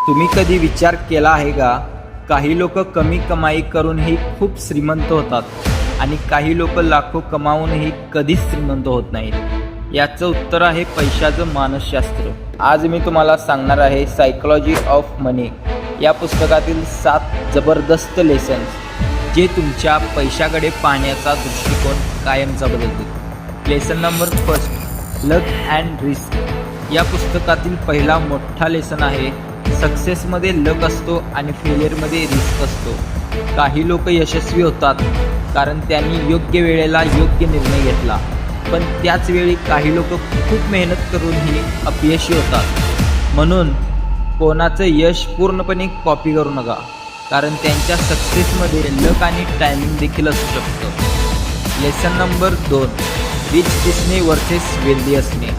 तुम्ही कधी विचार केला आहे का? काही लोक कमी कमाई करूनही खूप श्रीमंत होतात आणि काही लोक लाखो कमावूनही कधीच श्रीमंत होत नाहीत. याचं उत्तर आहे पैशाचं मानसशास्त्र. आज मी तुम्हाला सांगणार आहे सायकोलॉजी ऑफ मनी या पुस्तकातील 7 जबरदस्त लेसन्स जे तुमच्या पैशाकडे पाहण्याचा दृष्टिकोन कायमचा बदलतील. Lesson number 1, luck and risk. या पुस्तकातील पहिला मोठा लेसन आहे, सक्सेसमध्ये लक असतो आणि फेलियरमध्ये रिस्क असतो. काही लोक यशस्वी होतात कारण त्यांनी योग्य वेळेला योग्य निर्णय घेतला, पण त्याच वेळी काही लोक खूप मेहनत करूनही अपयशी होतात. म्हणून कोणाचं यश पूर्णपणे कॉपी करू नका, कारण त्यांच्या सक्सेसमध्ये लक आणि टायमिंग देखील असू शकतं. लेसन नंबर 2, रिच दिसणे वर्सेस वेल्दी असणे.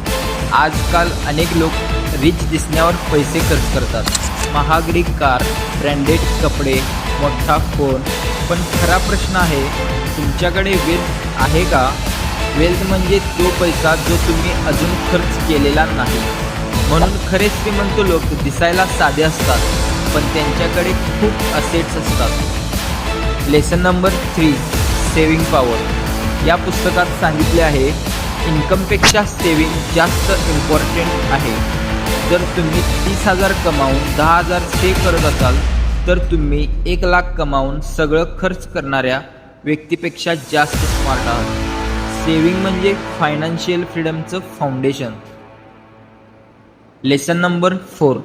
आजकाल अनेक लोक रिच दिसण्यावर पैसे खर्च करतात. महागडी कार, ब्रँडेड कपडे, मोठा फोन. पण खरा प्रश्न आहे, तुमच्याकडे वेल्थ आहे का? वेल्थ म्हणजे तो पैसा जो तुम्ही अजून खर्च केलेला नाही. म्हणून खरे श्रीमंत लोक दिसायला साधे असतात, पण त्यांच्याकडे खूप असेट्स असतात. Lesson number 3, saving power. या पुस्तकात सांगितले आहे, इन्कमपेक्षा सेव्हिंग जास्त इम्पॉर्टंट आहे. जर तुम्ही 30,000 कमावून 10,000 सेव्ह करत असाल, तर तुम्ही 1,00,000 कमावून सगळं खर्च करणाऱ्या व्यक्तीपेक्षा जास्त स्मार्ट आहात. सेव्हिंग म्हणजे फायनान्शियल फ्रीडमचं foundation. Lesson number 4,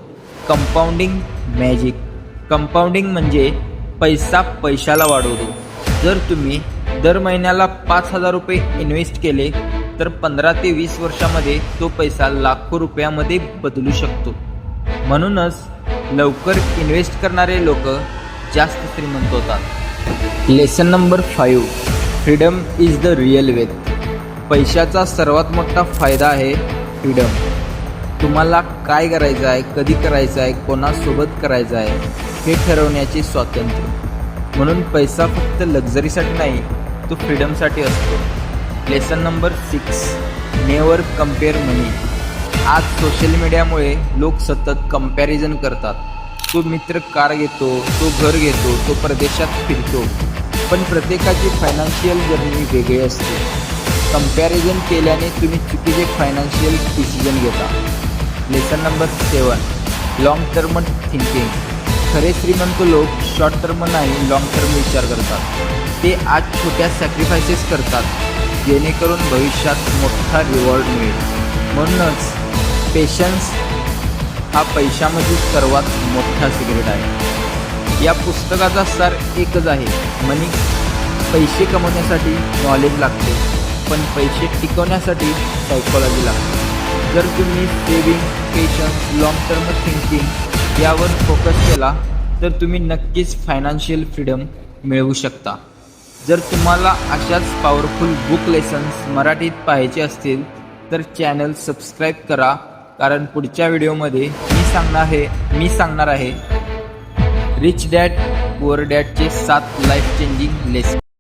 compounding magic. Compounding म्हणजे पैसा पैशाला वाढवतो. जर तुम्ही दर महिन्याला 5,000 रुपये इन्व्हेस्ट केले, तर 15 ते 20 वर्षामध्ये तो पैसा लाखो रुपयामध्ये बदलू शकतो. म्हणूनच लवकर इन्व्हेस्ट करणारे लोक जास्त श्रीमंत होतात. Lesson number 5, freedom is the real wealth. पैशाचा सर्वात मोठा फायदा आहे फ्रीडम. तुम्हाला काय करायचं आहे, कधी करायचं आहे, कोणासोबत करायचं आहे हे ठरवण्याचे स्वातंत्र्य. म्हणून पैसा फक्त लक्झरीसाठी नाही, तो फ्रीडमसाठी असतो. लेसन नंबर 6, नेवर कम्पेअर मनी. आज सोशल मीडियामुळे लोक सतत कंपॅरिझन करतात. तो मित्र कार घेतो, तो घर घेतो, तो परदेशात फिरतो, पण प्रत्येकाची फायनान्शियल जर्नी वेगळी असते. कंपॅरिझन केल्याने तुम्ही चुकीचे फायनान्शियल डिसिजन घेता. Lesson number 7, long term thinking. खरे श्रीमंत लोक शॉर्ट टर्म नाही, लॉंग टर्म विचार करतात. ते आज छोट्या सॅक्रिफायसेस करतात, जेणेकरून भविष्यात मोठा रिवॉर्ड मिळेल. म्हणूनच पेशन्स हा पैशामधील सर्वात मोठा सिक्रेट आहे. या पुस्तकाचा सार एकच आहे, मनी. पैसे कमवण्यासाठी नॉलेज लागते, पण पैसे टिकवण्यासाठी सायकोलॉजी लागते. जर तुम्ही saving, patience, long term thinking यावर फोकस केला, तर तुम्ही नक्कीच फायनान्शियल फ्रीडम मिळवू शकता. जर तुम्हाला अशाच पॉवरफुल बुक लेसन्स मराठीत पाहायचे असतील, तर चॅनल सबस्क्राईब करा, कारण पुढच्या व्हिडिओमध्ये मी सांगणार आहे रिच डॅड पुअर डॅडचे 7 लाईफ चेंजिंग लेसन.